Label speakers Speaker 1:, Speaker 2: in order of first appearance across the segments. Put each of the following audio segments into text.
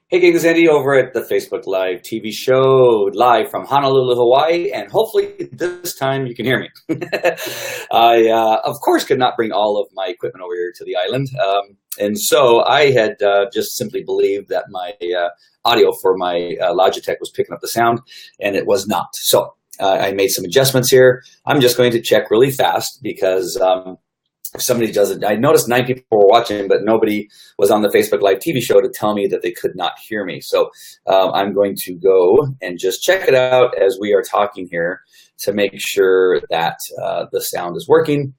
Speaker 1: Hey gang, this is Andy over at the Facebook Live TV show, live from Honolulu, Hawaii, and hopefully this time you can hear me. I, of course, could not bring all of my equipment over here to the island, and so I had just simply believed that my audio for my Logitech was picking up the sound, and it was not. So I made some adjustments here. I'm just going to check really fast because if somebody does it, I noticed 9 people were watching, but nobody was on the Facebook Live TV show to tell me that they could not hear me. So I'm going to go and just check it out as we are talking here to make sure that the sound is working.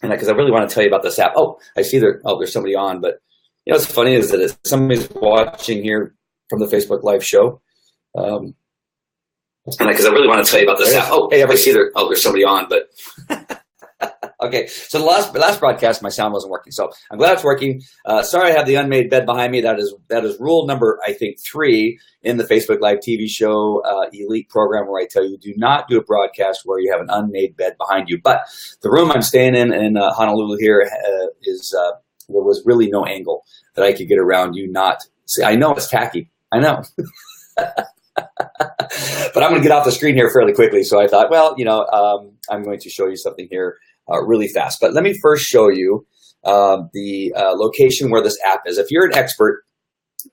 Speaker 1: And because I really want to tell you about this app. Oh, I see there's somebody on, but you know what's funny is that if somebody's watching here from the Facebook Live show. And because I really want to tell you about this app. Oh, hey, I see there's somebody on, but. Okay, so the last broadcast, my sound wasn't working, so I'm glad it's working. Sorry, I have the unmade bed behind me. That is rule number, I think, 3 in the Facebook Live TV show Elite program, where I tell you do not do a broadcast where you have an unmade bed behind you. But the room I'm staying in Honolulu here there was really no angle that I could get around you not. See, I know it's tacky. I know. But I'm going to get off the screen here fairly quickly. So I thought, well, I'm going to show you something here really fast. But let me first show you the location where this app is. If you're an expert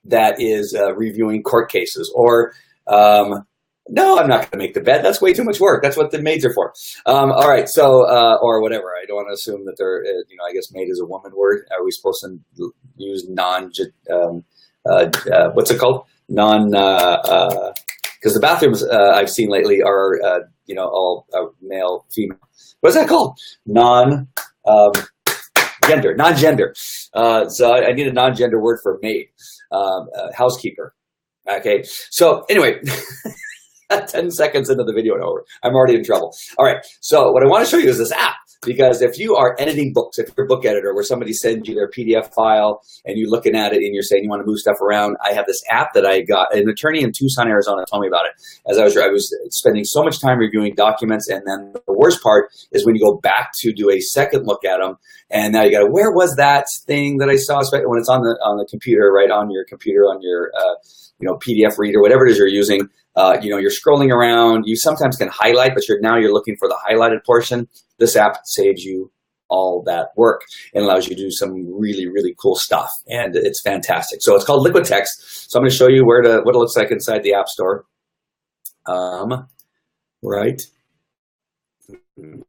Speaker 1: that is reviewing court cases, or no, I'm not going to make the bed. That's way too much work. That's what the maids are for. All right, so or whatever. I don't want to assume that they're. I guess maid is a woman word. Are we supposed to use what's it called? Because the bathrooms I've seen lately are all male, female. What's that called? Non-gender. So I need a non-gender word for maid, housekeeper. Okay. So anyway, 10 seconds into the video and over, I'm already in trouble. All right. So what I want to show you is this app, because if you are editing books, if you're a book editor where somebody sends you their PDF file and you're looking at it and you're saying you want to move stuff around, I have this app that I got. An attorney in Tucson, Arizona told me about it. As I was spending so much time reviewing documents, and then the worst part is when you go back to do a second look at them, and now you got to, where was that thing that I saw? When it's on the computer, right on your computer, on your PDF reader, whatever it is you're using. You're scrolling around. You sometimes can highlight, but now you're looking for the highlighted portion. This app saves you all that work and allows you to do some really, really cool stuff. And it's fantastic. So it's called Liquid Text. So I'm going to show you what it looks like inside the App Store. Right. It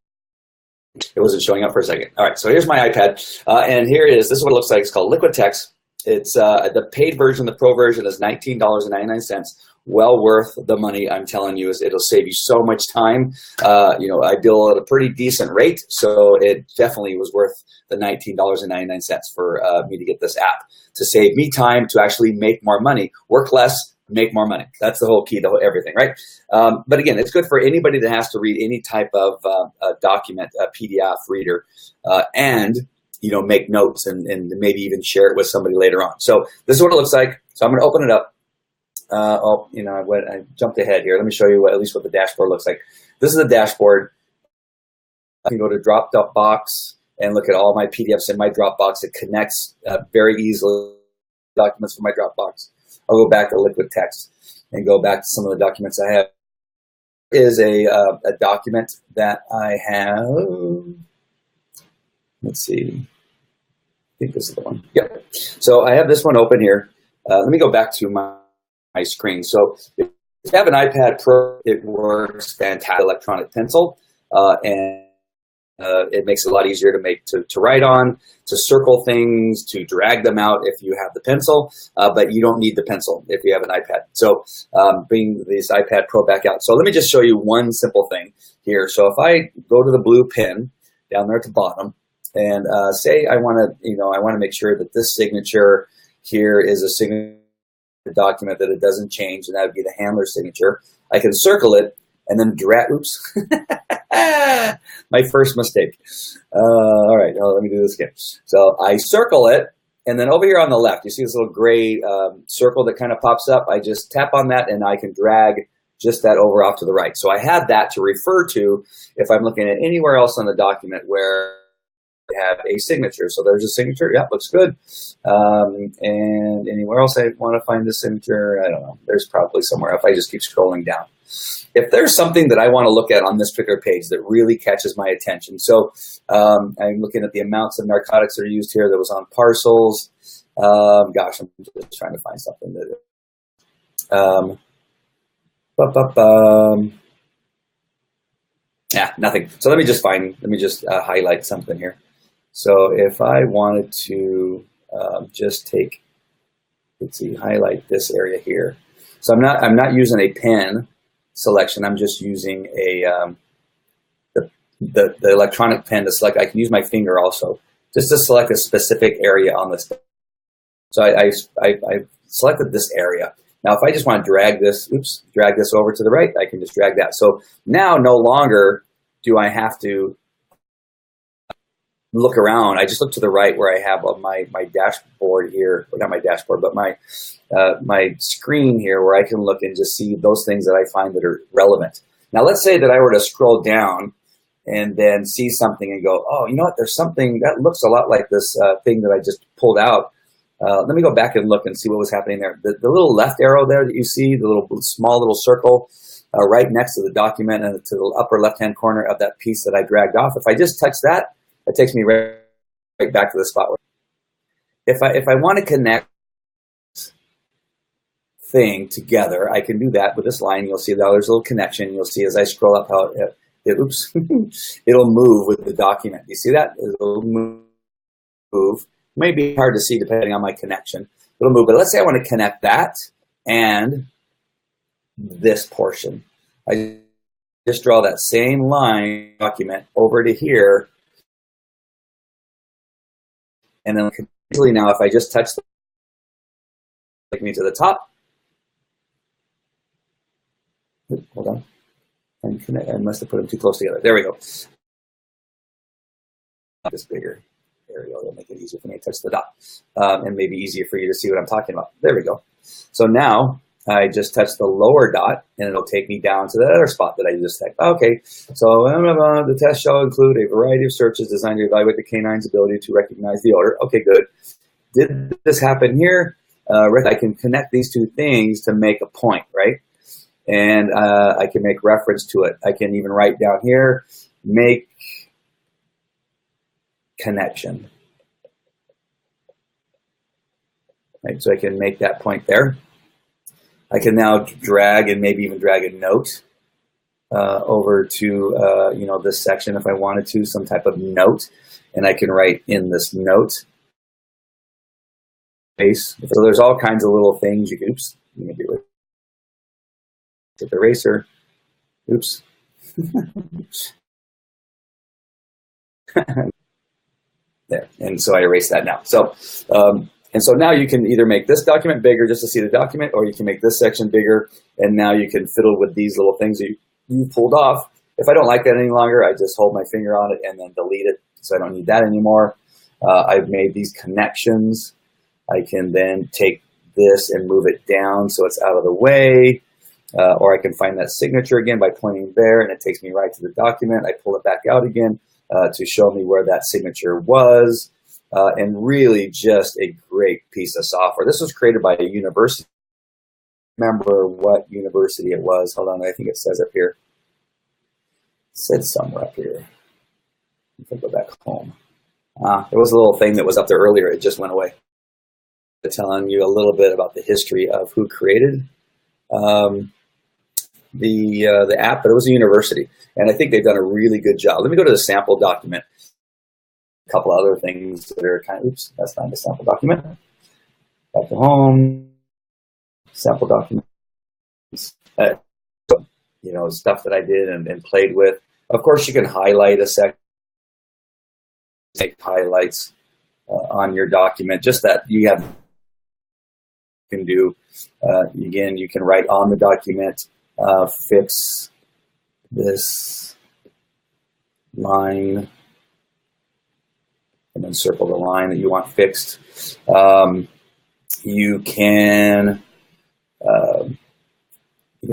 Speaker 1: wasn't showing up for a second. All right. So here's my iPad. And here it is. This is what it looks like. It's called Liquid Text. It's the paid version. The pro version is $19.99. Well worth the money, I'm telling you. It'll save you so much time. I bill at a pretty decent rate, so it definitely was worth the $19.99 for me to get this app, to save me time to actually make more money, work less, make more money. That's the whole key to everything, right? But again, it's good for anybody that has to read any type of document, a PDF reader, and make notes and maybe even share it with somebody later on. So this is what it looks like. So I'm going to open it up. I jumped ahead here. Let me show you at least what the dashboard looks like. This is the dashboard. I can go to Dropbox and look at all my PDFs in my Dropbox. It connects very easily documents from my Dropbox. I'll go back to Liquid Text and go back to some of the documents I have. Is a document that I have. Let's see. I think this is the one. Yep. So I have this one open here. Let me go back to my screen. So if you have an iPad Pro, it works fantastic. Electronic pencil, and it makes it a lot easier to write on, to circle things, to drag them out if you have the pencil, but you don't need the pencil if you have an iPad. So bring this iPad Pro back out. So let me just show you one simple thing here. So if I go to the blue pen down there at the bottom, and say I want to make sure that this signature here is a signature document, that it doesn't change, and that would be the handler signature. I can circle it and then drag. Oops, my first mistake. All right, now let me do this again. So I circle it, and then over here on the left, you see this little gray circle that kind of pops up. I just tap on that, and I can drag just that over off to the right. So I have that to refer to if I'm looking at anywhere else on the document where have a signature. So there's a signature. Yeah, looks good. And anywhere else I want to find the signature, I don't know. There's probably somewhere if I just keep scrolling down. If there's something that I want to look at on this particular page that really catches my attention. So I'm looking at the amounts of narcotics that are used here that was on parcels. Gosh, I'm just trying to find something that yeah, nothing. So let me just highlight something here. So if I wanted to just take, let's see, highlight this area here. So I'm not using a pen selection. I'm just using a the electronic pen to select. I can use my finger also just to select a specific area on this. So I selected this area. Now, if I just want to drag this over to the right, I can just drag that. So now no longer do I have to look around. I just look to the right where I have my dashboard here, well, not my dashboard, but my screen here where I can look and just see those things that I find that are relevant. Now, let's say that I were to scroll down and then see something and go, oh, you know what? There's something that looks a lot like this thing that I just pulled out. Let me go back and look and see what was happening there. The little left arrow there that you see, the small little circle right next to the document and to the upper left-hand corner of that piece that I dragged off. If I just touch that, it takes me right back to the spot. If I want to connect thing together, I can do that with this line. You'll see that there's a little connection. You'll see as I scroll up how it'll move with the document. You see that? It'll move. May be hard to see depending on my connection. It'll move, but let's say I want to connect that and this portion. I just draw that same line document over to here, and then easily now if I just touch take me to the top. Hold on. I must have put them too close together. There we go. This bigger. There we go. It'll make it easier for me to touch the dot, and maybe easier for you to see what I'm talking about. There we go. So now I just touch the lower dot, and it'll take me down to that other spot that I just typed. Okay, so the test shall include a variety of searches designed to evaluate the canine's ability to recognize the odor. Okay, good. Did this happen here? I can connect these two things to make a point, right? And I can make reference to it. I can even write down here, make connection. Right, so I can make that point there. I can now drag and maybe even drag a note over to this section if I wanted to, some type of note, and I can write in this note space. So there's all kinds of little things you can. Oops, maybe with the eraser. Oops. There, and so I erase that now. So, and so now you can either make this document bigger just to see the document, or you can make this section bigger, and now you can fiddle with these little things that you pulled off. If I don't like that any longer, I just hold my finger on it and then delete it, so I don't need that anymore. I've made these connections. I can then take this and move it down so it's out of the way, or I can find that signature again by pointing there, and it takes me right to the document. I pull it back out again to show me where that signature was, and really just a great piece of software. This was created by a university. Remember what university it was. Hold on, I think it says up here. It said somewhere up here. If I go back home. There was a little thing that was up there earlier. It just went away. Telling you a little bit about the history of who created the app, but it was a university, and I think they've done a really good job. Let me go to the sample document. A couple other things that are kind of, oops, that's not the sample document. Back to home, sample documents, stuff that I did and played with. Of course, you can highlight a section, take highlights on your document, just that you have. Can do again, you can write on the document, fix this line, and then circle the line that you want fixed. You can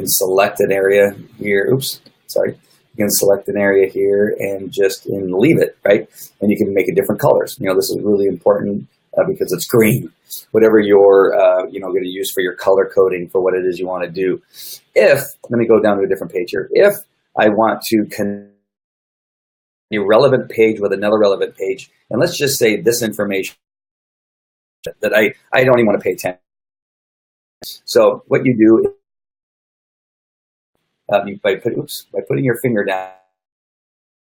Speaker 1: select an area here. Oops, sorry. You can select an area here and just leave it, right? And you can make it different colors. You know, this is really important because it's green. Whatever you're, going to use for your color coding for what it is you want to do. Let me go down to a different page here. If I want to connect a relevant page with another relevant page, and let's just say this information that I don't even want to pay attention. So what you do by putting your finger down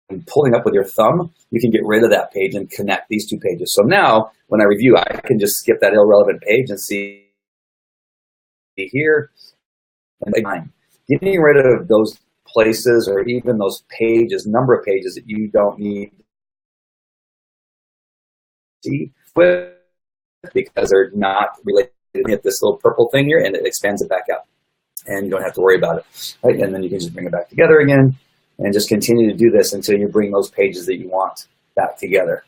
Speaker 1: and pulling up with your thumb, you can get rid of that page and connect these two pages. So now when I review, I can just skip that irrelevant page and see here and getting rid of those places or even those pages, number of pages that you don't need to see with because they're not related. Hit this little purple thing here and it expands it back out. And you don't have to worry about it, right? And then you can just bring it back together again and just continue to do this until you bring those pages that you want back together.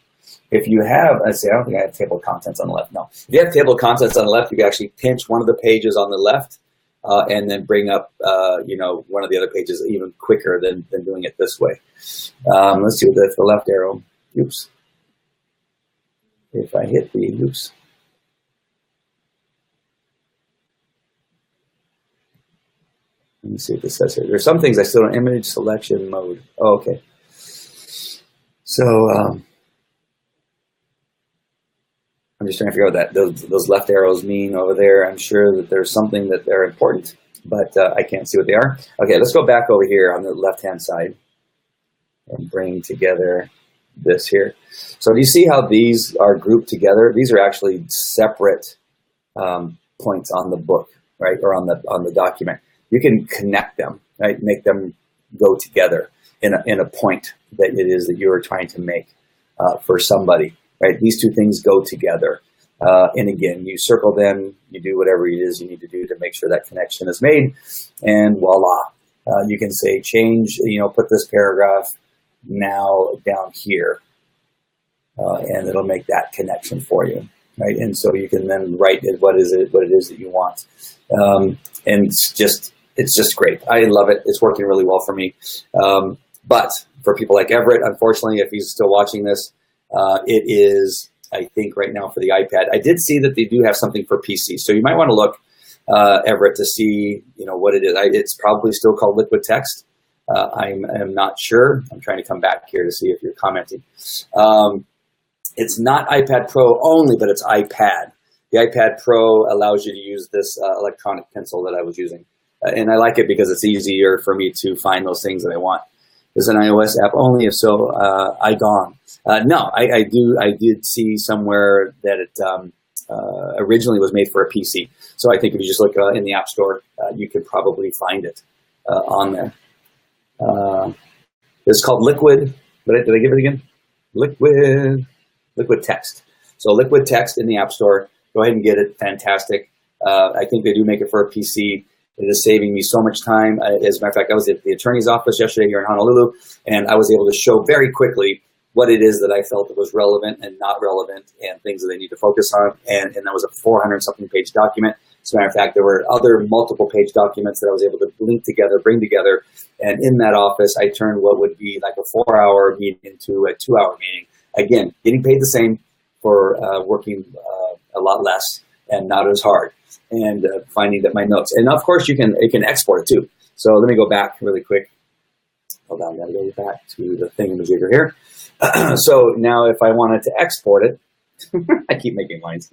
Speaker 1: If you have, let's see, I don't think I have table of contents on the left. No. If you have table of contents on the left, you can actually pinch one of the pages on the left and then bring up, one of the other pages even quicker than doing it this way. Let's see with the left arrow. Oops. If I hit the, oops. Let me see what this says here. There's some things I still don't, image selection mode. Oh, okay. So I'm just trying to figure out what those left arrows mean over there. I'm sure that there's something that they're important, but I can't see what they are. Okay, let's go back over here on the left-hand side and bring together this here. So do you see how these are grouped together? These are actually separate points on the book, right, or on the document. You can connect them, right? Make them go together in a point that it is that you are trying to make for somebody, right? These two things go together. And again, you circle them, you do whatever it is you need to do to make sure that connection is made, and voila. You can say change, put this paragraph now down here, and it'll make that connection for you, right? And so you can then write what it is that you want. And it's just great. I love it. It's working really well for me. But for people like Everett, unfortunately, if he's still watching this, it is, I think, right now for the iPad. I did see that they do have something for PC. So you might want to look, Everett, to see, what it is. It's probably still called Liquid Text. I'm not sure. I'm trying to come back here to see if you're commenting. It's not iPad Pro only, but it's iPad. The iPad Pro allows you to use this electronic pencil that I was using. And I like it because it's easier for me to find those things that I want. Is it an iOS app only? If so, iGone. No, I did see somewhere that it originally was made for a PC. So I think if you just look in the App Store, you could probably find it on there. It's called Liquid. Did I give it again? Liquid Text. So Liquid Text in the App Store. Go ahead and get it. Fantastic. I think they do make it for a PC. It is saving me so much time. As a matter of fact, I was at the attorney's office yesterday here in Honolulu, and I was able to show very quickly what it is that I felt that was relevant and not relevant and things that they need to focus on. And that was a 400-something page document. As a matter of fact, there were other multiple page documents that I was able to link together, bring together. And in that office, I turned what would be like a 4-hour meeting into a 2-hour meeting. Again, getting paid the same for working a lot less and not as hard. And finding that my notes, and of course you can export it too. So let me go back really quick. Hold on, gotta go back to the thingamajigger here. So now if I wanted to export it, I keep making lines.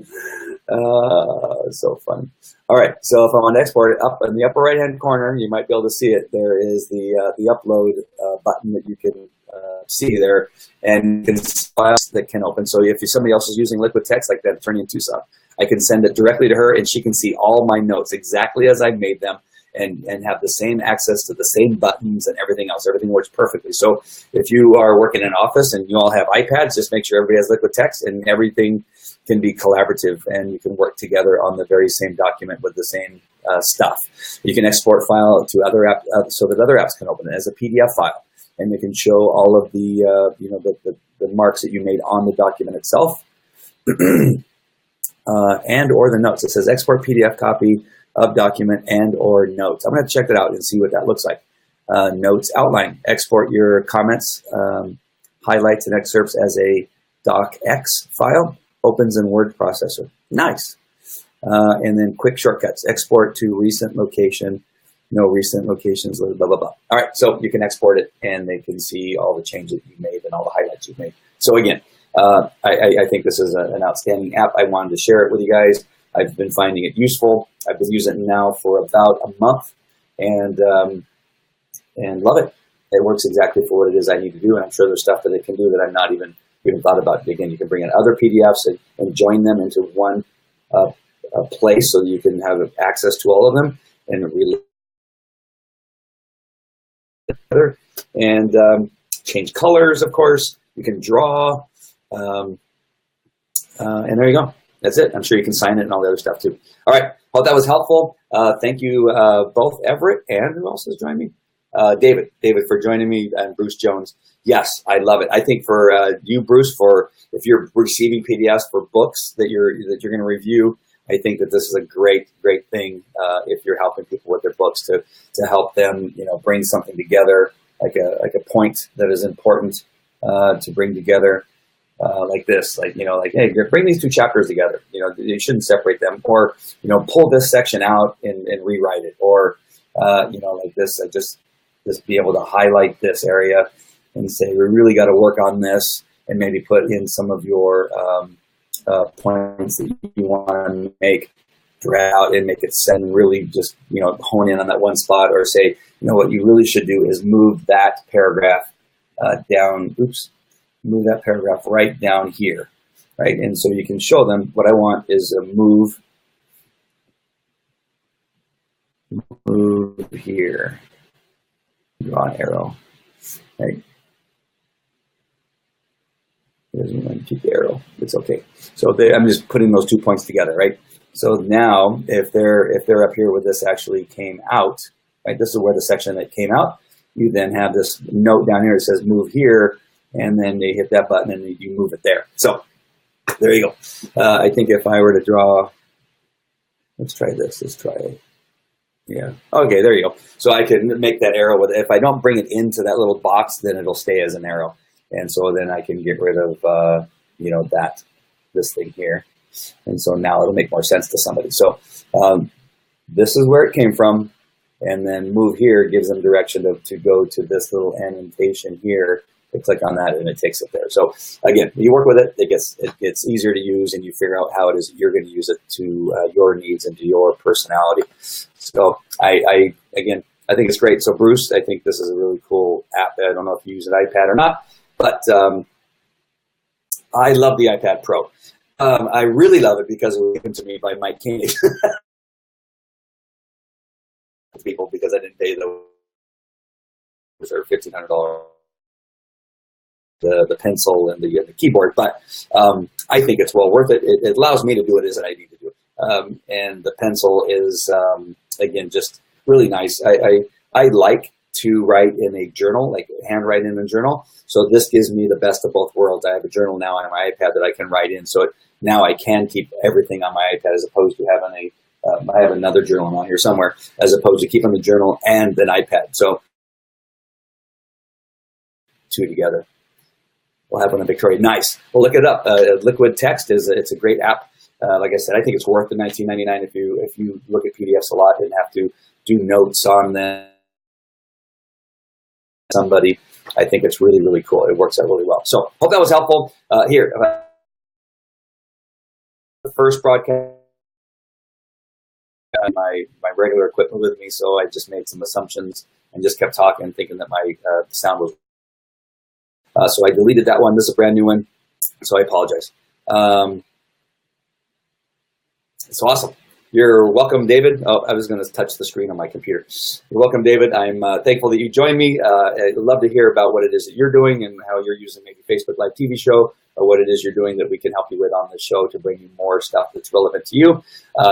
Speaker 1: So fun. All right, so if I want to export it, up in the upper right-hand corner, you might be able to see it. There is the upload button that you can see there, and files that can open. So if somebody else is using Liquid Text, like that attorney in Tucson, I can send it directly to her, and she can see all my notes exactly as I made them, and have the same access to the same buttons and everything else. Everything works perfectly. So if you are working in an office and you all have iPads, just make sure everybody has Liquid Text, and everything can be collaborative, and you can work together on the very same document with the same stuff. You can export file to other apps so that other apps can open it as a PDF file, and you can show all of the the marks that you made on the document itself. And or the notes. It says export PDF copy of document and or notes. I'm going to check that out and see what that looks like. notes outline. Export your comments, highlights, and excerpts as a docx file. Opens in word processor. Nice. And then quick shortcuts. Export to recent location. No recent locations, blah, blah, blah. All right, so you can export it, and they can see all the changes you've made and all the highlights you've made. So again, I think this is an outstanding app. I wanted to share it with you guys. I've been finding it useful. I've been using it now for about a month, and love it. It works exactly for what it is I need to do, and I'm sure there's stuff that it can do that I'm not even thought about. Again, you can bring in other PDFs and join them into one place so you can have access to all of them and relate together. And change colors, of course. You can draw, and there you go. That's it. I'm sure you can sign it and all the other stuff too. All right. Hope that was helpful. Thank you both, Everett, and who else is joining me? David for joining me, and Bruce Jones. Yes, I love it. I think for you, Bruce, for if you're receiving PDFs for books that you're going to review, I think that this is a great thing if you're helping people with their books to help them, bring something together, like a point that is important to bring together, like this, hey, bring these two chapters together. You shouldn't separate them, or pull this section out and rewrite it, or like this. Just be able to highlight this area and say, we really got to work on this, and maybe put in some of your points that you want to make, draw out and make it send, really just, hone in on that one spot, or say, what you really should do is move that paragraph down, move that paragraph right down here, right? And so you can show them what I want is a move here, draw an arrow, right? It doesn't want to keep the arrow. It's okay. So I'm just putting those 2 points together, right? So now, if they're up here where this actually came out, right? This is where the section that came out. You then have this note down here that says move here, and then they hit that button and you move it there. So there you go. I think if I were to draw, let's try this. Let's try it. Yeah. Okay, there you go. So I can make that arrow with it. If I don't bring it into that little box, then it'll stay as an arrow. And so then I can get rid of, this thing here. And so now it'll make more sense to somebody. So this is where it came from. And then move here gives them direction to go to this little annotation here. They click on that and it takes it there. So again, you work with it, it gets easier to use, and you figure out how it is you're going to use it to your needs and to your personality. So I think it's great. So Bruce, I think this is a really cool app. I don't know if you use an iPad or not, but I love the iPad Pro. I really love it because it was given to me by Mike Koenig. People, because I didn't pay those $1,500. The pencil and the keyboard, but I think it's well worth it. It allows me to do it as I need to do it. And the pencil is, again, just really nice. I like to write in a journal, like handwrite in a journal. So this gives me the best of both worlds. I have a journal now on my iPad that I can write in. So now I can keep everything on my iPad as opposed to having I have another journal on here somewhere, as opposed to keeping the journal and an iPad. So two together. We'll have one on Victoria. Nice. Well, look it up. Liquid Text it's a great app. Like I said, I think it's worth the $19.99 if you look at PDFs a lot and have to do notes on them. Somebody, I think it's really, really cool. It works out really well. So hope that was helpful. Here, the first broadcast, my regular equipment with me, so I just made some assumptions and just kept talking, thinking that my sound was. So I deleted that one. This is a brand new one, so I apologize. It's awesome. You're welcome, David. Oh, I was going to touch the screen on my computer. You're welcome, David. I'm thankful that you joined me. I'd love to hear about what it is that you're doing and how you're using maybe Facebook Live TV show, or what it is you're doing that we can help you with on the show to bring you more stuff that's relevant to you.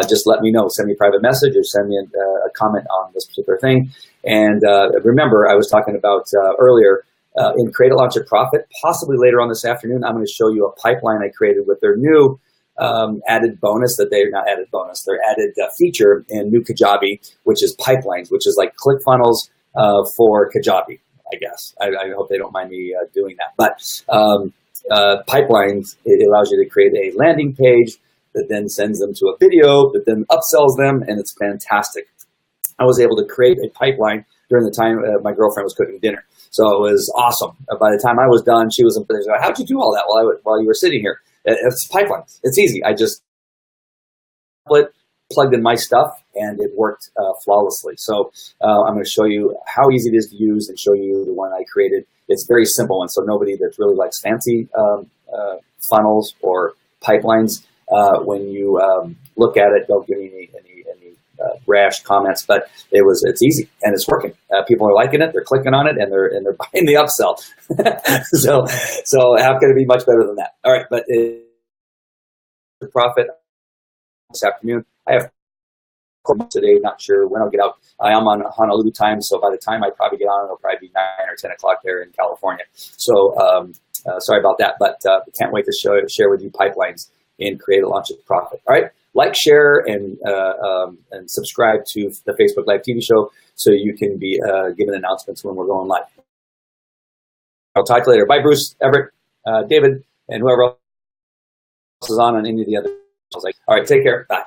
Speaker 1: Just let me know. Send me a private message or send me a comment on this particular thing. And remember, I was talking about earlier, in Create a Launch a Profit, possibly later on this afternoon, I'm going to show you a pipeline I created with their new added bonus that they're not added bonus, their added feature in New Kajabi, which is pipelines, which is like ClickFunnels for Kajabi, I guess. I hope they don't mind me doing that. But pipelines, it allows you to create a landing page that then sends them to a video, that then upsells them, and it's fantastic. I was able to create a pipeline during the time my girlfriend was cooking dinner. So it was awesome. By the time I was done, she was in place. How'd you do all that while you were sitting here? It's pipelines. It's easy. I just plugged in my stuff, and it worked flawlessly. So I'm going to show you how easy it is to use and show you the one I created. It's a very simple one, so nobody that really likes fancy funnels or pipelines, when you look at it, don't give me any rash comments, but it's easy and it's working. People are liking it, they're clicking on it, and they're buying the upsell. so how can it be much better than that? All right, but the profit this afternoon. I have today, not sure when I'll get out. I am on Honolulu time, so by the time I probably get on, it'll probably be 9 or 10 o'clock there in California. So sorry about that, but can't wait to share with you pipelines in Create a Launch a Profit. All right, like, share, and subscribe to the Facebook Live TV show so you can be given announcements when we're going live. I'll talk to you later. Bye, Bruce, Everett, David, and whoever else is on any of the other. All right, take care. Bye.